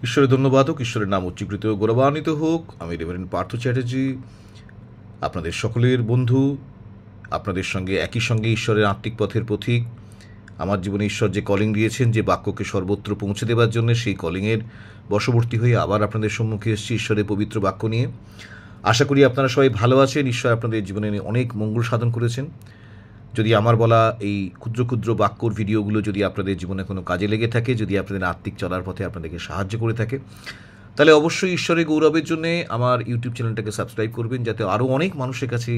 ঈশ্বরের ধন্যবাদ হোক, ঈশ্বরের নাম উচ্চীকৃত গৌরবান্বিত হোক। আমি রেভারেন্ড পার্থ চ্যাটার্জি, আপনাদের সকলের বন্ধু, আপনাদের সঙ্গে একই সঙ্গে ঈশ্বরের আত্মিক পথের পথিক। আমার জীবনে ঈশ্বর যে কলিং দিয়েছেন, যে বাক্যকে সর্বত্র পৌঁছে দেওয়ার জন্য, সেই কলিংয়ের বশবর্তী হয়ে আবার আপনাদের সম্মুখে এসেছি ঈশ্বরের পবিত্র বাক্য নিয়ে। আশা করি আপনারা সবাই ভালো আছেন। ঈশ্বর আপনাদের জীবনে অনেক মঙ্গল সাধন করেছেন। যদি আমার বলা এই ক্ষুদ্র ক্ষুদ্র বাক্যর ভিডিওগুলো যদি আপনাদের জীবনে কোনো কাজে লেগে থাকে, যদি আপনাদের আত্মিক চলার পথে আপনাদেরকে সাহায্য করে থাকে, তাহলে অবশ্যই ঈশ্বরের গৌরবের জন্যে আমার ইউটিউব চ্যানেলটাকে সাবস্ক্রাইব করবেন, যাতে আরও অনেক মানুষের কাছে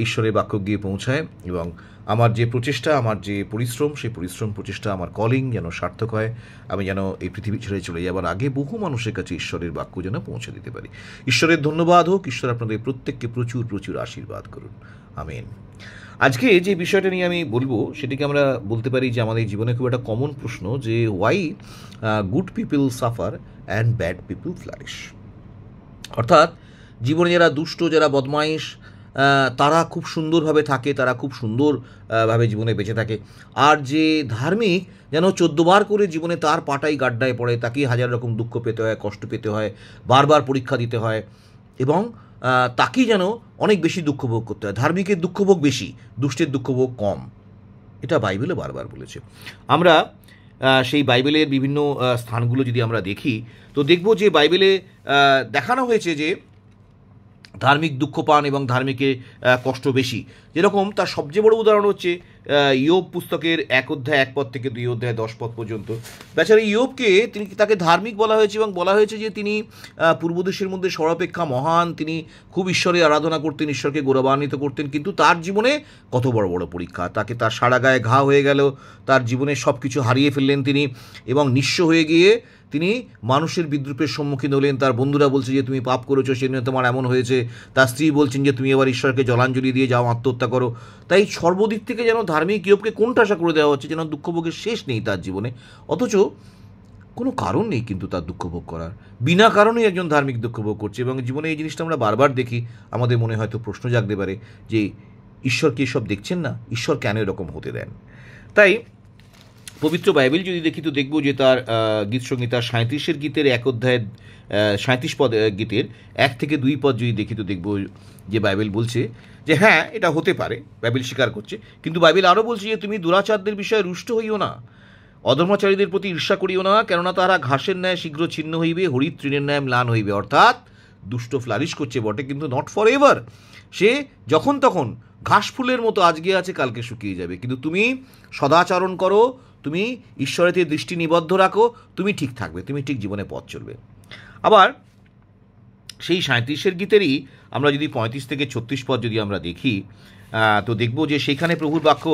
ঈশ্বরের বাক্য গিয়ে পৌঁছায় এবং আমার যে প্রচেষ্টা, আমার যে পরিশ্রম, সেই প্রচেষ্টা, আমার কলিং যেন সার্থক হয়। আমি যেন এই পৃথিবী ছেড়ে চলে যাবার আগে বহু মানুষের কাছে ঈশ্বরের বাক্য যেন পৌঁছে দিতে পারি। ঈশ্বরের ধন্যবাদ হোক। ঈশ্বর আপনাদের প্রত্যেককে প্রচুর প্রচুর আশীর্বাদ করুন। আমেন। আজকে যে বিষয়টা নিয়ে আমি বলবো, সেটাকে আমরা বলতে পারি যে আমাদের জীবনে খুব একটা কমন প্রশ্ন, যে why good people suffer and bad people flourish. অর্থাৎ জীবনে যারা দুষ্ট, যারা বদমাইশ, তারা খুব সুন্দরভাবে থাকে, তারা খুব সুন্দরভাবে জীবনে বেঁচে থাকে, আর যে ধার্মিক যেন 14 বার করে জীবনে তার পাটাই গাড্ডায় পড়ে, তাকেই হাজার রকম দুঃখ পেতে হয়, কষ্ট পেতে হয়, বারবার পরীক্ষা দিতে হয় এবং তাকেই যেন অনেক বেশি দুঃখভোগ করতে হয়। ধার্মিকের দুঃখভোগ বেশি, দুষ্টের দুঃখভোগ কম। এটা বাইবেলে বারবার বলেছে। আমরা সেই বাইবেলের বিভিন্ন স্থানগুলো যদি আমরা দেখি, তো দেখব যে বাইবেলে দেখানো হয়েছে যে ধার্মিক দুঃখ পান এবং ধার্মিকের কষ্ট বেশি। যেরকম তার সবচেয়ে বড় উদাহরণ হচ্ছে ইয়োব পুস্তকের 1 অধ্যায় 1 পদ থেকে 2 অধ্যায় 10 পদ পর্যন্ত। বেচারা ইয়োবকে তাকে ধার্মিক বলা হয়েছে এবং বলা হয়েছে যে তিনি পূর্বদেশের মধ্যে সর্বাপেক্ষা মহান, তিনি খুব ঈশ্বরের আরাধনা করতেন, ঈশ্বরকে গৌরবান্বিত করতেন, কিন্তু তার জীবনে কত বড় বড় পরীক্ষা। তার সারা গায়ে ঘা হয়ে গেল, তার জীবনে সব কিছু হারিয়ে ফেললেন তিনি এবং নিঃস্ব হয়ে গিয়ে তিনি মানুষের বিদ্রুপের সম্মুখীন হলেন। তার বন্ধুরা বলছে যে তুমি পাপ করেছো, সেজন্য তোমার এমন হয়েছে। তার স্ত্রী বলছেন যে তুমি এবার ঈশ্বরকে জলাঞ্জলি দিয়ে যাও, আত্মহত্যা করো। তাই সর্বদিক থেকে যেন ধার্মিক ইয়োবকে কোণঠাসা করে দেওয়া হচ্ছে, যেন দুঃখভোগের শেষ নেই তার জীবনে। অথচ কোনো কারণ নেই কিন্তু তার দুঃখভোগ করার, বিনা কারণেই একজন ধার্মিক দুঃখভোগ করছে। এবং জীবনে এই জিনিসটা আমরা বারবার দেখি, আমাদের মনে হয়তো প্রশ্ন জাগতে পারে যে ঈশ্বর কি এসব দেখছেন না? ঈশ্বর কেন এরকম হতে দেন? তাই পবিত্র বাইবেল যদি দেখি, তো দেখব যে তার গীতসংহিতা 37 গীতের 1 অধ্যায় 37 পদ গীতের 1 থেকে 2 পদ যদি দেখি, তো দেখব যে বাইবেল বলছে যে হ্যাঁ, এটা হতে পারে, বাইবেল স্বীকার করছে। কিন্তু বাইবেল আরও বলছে যে তুমি দুরাচারদের বিষয়ে রুষ্ট হইও না, অধর্মাচারীদের প্রতি ঈর্ষা করিও না, কেননা তারা ঘাসের ন্যায় শীঘ্র ছিন্ন হইবে, হরিৎ তৃণের ন্যায় ম্লান হইবে। অর্থাৎ দুষ্ট ফ্লারিশ করছে বটে, কিন্তু নট ফর এভার। সে যখন তখন ঘাস ফুলের মতো আজকে আছে, কালকে শুকিয়ে যাবে। কিন্তু তুমি সদাচরণ করো, তুমি ঈশ্বরেতে দৃষ্টি নিবদ্ধ রাখো, তুমি ঠিক থাকবে, তুমি ঠিক জীবনে পথ চলবে। আবার সেই 37 গীতেরই আমরা যদি 35 থেকে 36 পদ যদি আমরা দেখি, তো দেখব যে সেখানে প্রভুর বাক্য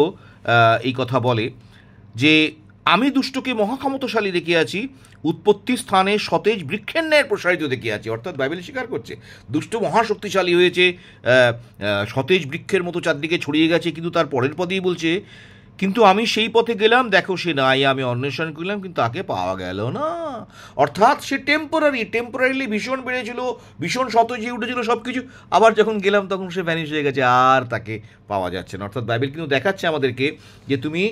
এই কথা বলে যে আমি দুষ্টকে মহাক্ষমতাশালী দেখিয়াছি, উৎপত্তি স্থানে সতেজ বৃক্ষের ন্যায় প্রসারিত দেখিয়াছি। অর্থাৎ বাইবেল স্বীকার করছে দুষ্ট মহাশক্তিশালী হয়েছে, সতেজ বৃক্ষের মতো চারদিকে ছড়িয়ে গেছে। কিন্তু তার পরের পদেই বলছে কিন্তু আমি সেই পথে গেলাম, দেখো সে নাই, আমি অন্বেষণ করলাম, কিন্তু তাকে পাওয়া গেল না। অর্থাৎ সে টেম্পোরারিলি ভীষণ বেড়েছিল, ভীষণ সতেজ হয়ে উঠেছিল সব কিছু, আবার যখন গেলাম তখন সে ভ্যানিশ হয়ে গেছে, আর তাকে পাওয়া যাচ্ছে না। অর্থাৎ বাইবেল কিন্তু দেখাচ্ছে আমাদেরকে যে তুমি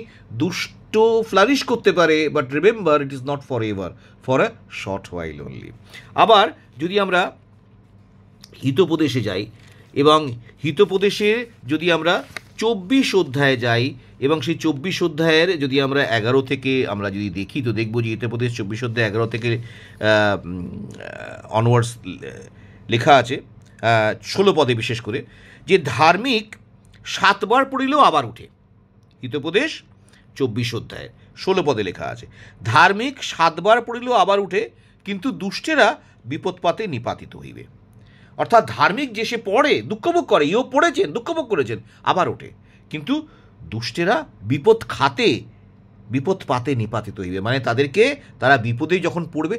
দুষ্ট ফ্লারিশ করতে পারে, but remember it is not for ever, for a short while only. আবার যদি আমরা হিতোপদেশে যাই, এবং হিতোপদেশে যদি আমরা 24 অধ্যায়ে যাই, এবং সেই 24 অধ্যায়ের যদি আমরা 11 থেকে আমরা যদি দেখি, তো দেখব যে হিতোপদেশ 24 অধ্যায় 11 থেকে অনওয়ার্ডস লেখা আছে 16 পদে বিশেষ করে, যে ধার্মিক 7 বার পড়িলেও আবার উঠে। হিতোপদেশ 24 অধ্যায় 16 পদে লেখা আছে, ধার্মিক 7 বার পড়িলেও আবার উঠে, কিন্তু দুষ্টেরা বিপদপাতে নিপাতিত হইবে। অর্থাৎ ধার্মিক যে সে পড়ে, দুঃখভোগ করে, ইও পড়েছেন, দুঃখভোগ করেছেন, আবার ওঠে, কিন্তু দুষ্টেরা বিপদ পাতে নিপাতিত হইবে, মানে তারা বিপদে যখন পড়বে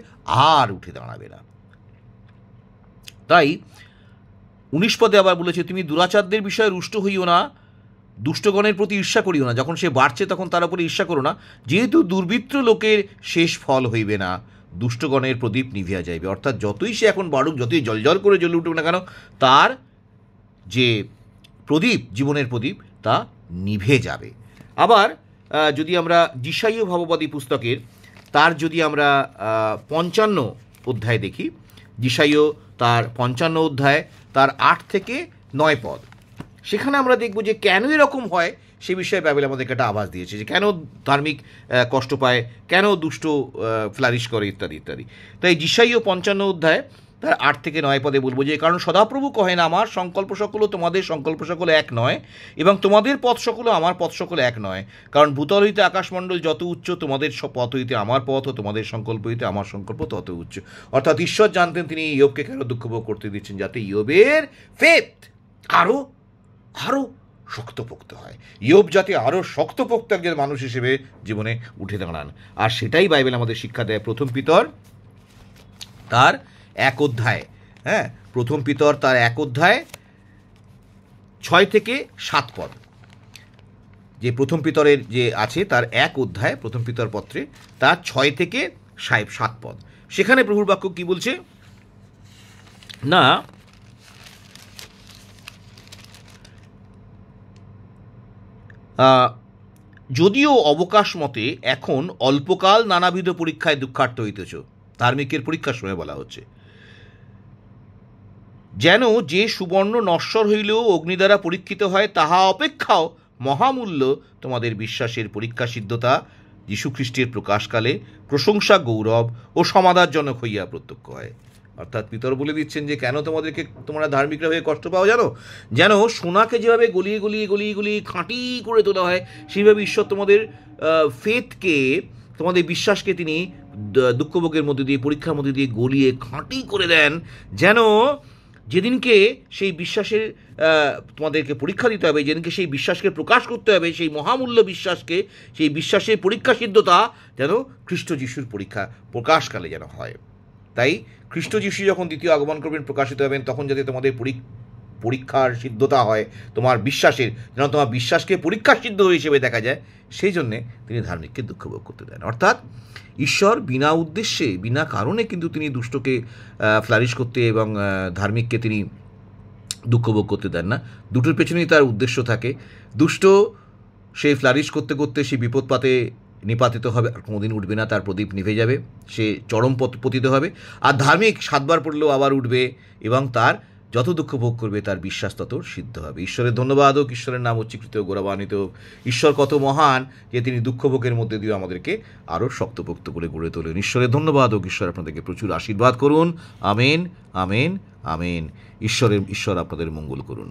আর উঠে দাঁড়াবে না। তাই 19 পদে আবার বলেছে তুমি দুরাচারদের বিষয়ে রুষ্ট হইও না, দুষ্টগণের প্রতি ঈর্ষা করিও না। যখন সে বাড়ছে তখন তার উপরে ঈর্ষা করো না, যেহেতু দুর্বৃত্ত লোকের শেষ ফল হইবে না, দুষ্টগণের প্রদীপ নিভিয়া যাইবে। অর্থাৎ যতই সে এখন বাড়ুক, যতই জলজল করে জ্বলে উঠুক না কেন, তার যে প্রদীপ, জীবনের প্রদীপ, তা নিভে যাবে। আবার যদি আমরা যিশাইয় ভাববাদী পুস্তকের তার যদি আমরা 55 অধ্যায় দেখি, যিশাইয় তার 55 অধ্যায় তার 8 থেকে 9 পদ, সেখানে আমরা দেখব যে কেন এরকম হয় সে বিষয়ে বাইবেল আমাদেরকে একটা আভাস দিয়েছে, যে কেন ধার্মিক কষ্ট পায়, কেন দুষ্ট ফ্লারিশ করে, ইত্যাদি ইত্যাদি। তাই যিশাইয় 55 অধ্যায় তার 8 থেকে 9 পদে বলবো যে, কারণ সদাপ্রভু কহেন, আমার সংকল্প সকল তোমাদের সংকল্প সকল এক নয়, এবং তোমাদের পথ সকল আমার পথ সকল এক নয়। কারণ ভূতল হইতে আকাশমণ্ডল যত উচ্চ, তোমাদের পথ হইতে আমার পথ ও তোমাদের সংকল্প হইতে আমার সংকল্প তত উচ্চ। অর্থাৎ ঈশ্বর জানতেন তিনি ইয়োবকে কেন দুঃখ ভোগ করতে দিচ্ছেন, যাতে ইয়োবের ফেথ আরও আরও শক্তপোক্ত হয়, ইয়োব যাতে আরও শক্তপোক্ত একজন মানুষ হিসেবে জীবনে উঠে দাঁড়ান। আর সেটাই বাইবেল আমাদের শিক্ষা দেয়। প্রথম পিতর তার 1 অধ্যায়, হ্যাঁ, প্রথম পিতর তার 1 অধ্যায় 6 থেকে 7 পদ, যে প্রথম পিতরের যে আছে তার 1 অধ্যায় প্রথম পিতর পত্রে তার 6 থেকে 7 পদ, সেখানে প্রভুর বাক্য কি বলছে না, যদিও অবকাশ মতে এখন অল্পকাল নানাবিধ পরীক্ষায় দুঃখার্ত হইতেছ, ধার্মিকের পরীক্ষার সময় বলা হচ্ছে, যেন যে সুবর্ণ নশ্বর হইলেও অগ্নি দ্বারা পরীক্ষিত হয়, তাহা অপেক্ষাও মহামূল্য তোমাদের বিশ্বাসের পরীক্ষা সিদ্ধতা যীশুখ্রিস্টের প্রকাশকালে প্রশংসা, গৌরব ও সমাদারজনক হইয়া প্রত্যক্ষ হয়। অর্থাৎ পিতর বলে দিচ্ছেন যে কেন তোমরা ধার্মিকরা হয়ে কষ্ট পাও জানো, যেন সোনাকে যেভাবে গলিয়ে গলিয়ে গলিয়ে গলিয়ে খাঁটি করে তোলা হয়, সেইভাবে ঈশ্বর তোমাদের ফেথকে, তোমাদের বিশ্বাসকে তিনি দুঃখভোগের মধ্যে দিয়ে, পরীক্ষার মধ্যে দিয়ে গলিয়ে খাঁটি করে দেন, যেন যেদিনকে সেই বিশ্বাসের তোমাদেরকে পরীক্ষা দিতে হবে, যেদিনকে সেই বিশ্বাসকে প্রকাশ করতে হবে, সেই মহামূল্য বিশ্বাসকে, সেই বিশ্বাসের পরীক্ষা সিদ্ধতা যেন খ্রিস্ট যিশুর প্রকাশকালে যেন হয়। তাই খ্রিস্ট যিশু যখন দ্বিতীয় আগমন করবেন, প্রকাশিত হবেন, তখন যাতে তোমাদের পরীক্ষার সিদ্ধতা হয়, তোমার বিশ্বাসের, যেন তোমার বিশ্বাসকে পরীক্ষা সিদ্ধ হিসেবে দেখা যায়, সেই জন্যে তিনি ধার্মিককে দুঃখ ভোগ করতে দেন। অর্থাৎ ঈশ্বর বিনা উদ্দেশ্যে, বিনা কারণে কিন্তু তিনি দুষ্টকে ফ্লারিশ করতে এবং ধার্মিককে তিনি দুঃখ ভোগ করতে দেন না। দুটোর পেছনেই তার উদ্দেশ্য থাকে। দুষ্ট সে ফ্লারিশ করতে করতে সে বিপদপাতে নিপাতিত হবে, আর কোনোদিন উঠবে না, তার প্রদীপ নিভে যাবে, সে চরম পতিত হবে। আর ধার্মিক 7 বার পড়লেও আবার উঠবে, এবং তার যত দুঃখ ভোগ করবে তার বিশ্বাস তত সিদ্ধ হবে। ঈশ্বরের ধন্যবাদ হোক, ঈশ্বরের নাম উচ্চীকৃত, গৌরবান্বিত হোক। ঈশ্বর কত মহান যে তিনি দুঃখ ভোগের মধ্যে দিয়ে আমাদেরকে আরও শক্তপোক্ত করে গড়ে তোলেন। ঈশ্বরের ধন্যবাদ হোক। ঈশ্বর আপনাদেরকে প্রচুর আশীর্বাদ করুন। Amen, amen, amen. ঈশ্বর আপনাদের মঙ্গল করুন।